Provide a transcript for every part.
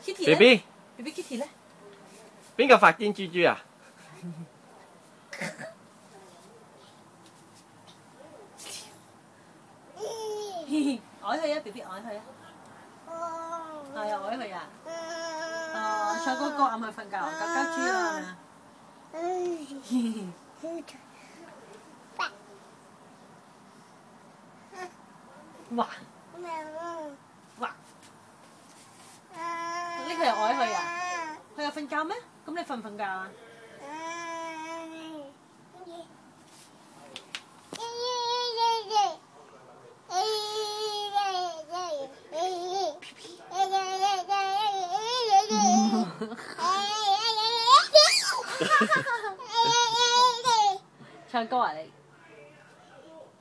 Kitty 咧 ？BB Kitty 咧？邊個發癲豬豬啊？愛佢啊 ！BB 愛佢啊！係啊，愛佢啊！唱歌歌啱佢瞓覺，覺覺豬啊！哇！哇！呢個又愛佢啊？佢又瞓覺咩？咁你瞓唔瞓覺啊？唱歌啊你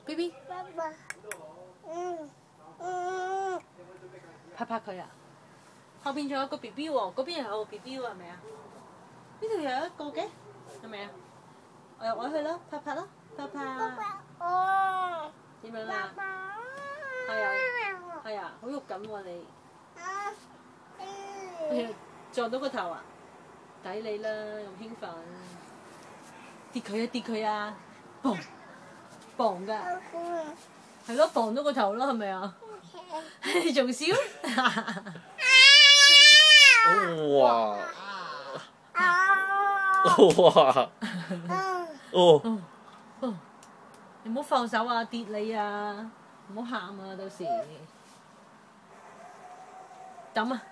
，BB， 拍拍佢啊！後邊仲有個 BB 喎，嗰邊又有個 BB 喎，係咪啊？呢度又有一個嘅，係咪啊？我又愛佢啦，拍拍啦，拍拍。點樣啊？係啊，係啊，好肉緊喎你。撞到個頭啊！抵你啦，咁興奮。跌佢啊！跌佢啊！嘣嘣㗎，係咯，嘣到個頭咯，係咪啊？你仲笑？哇！哇！哦！你唔好放手啊！跌你啊！唔好喊啊！到時抌啊！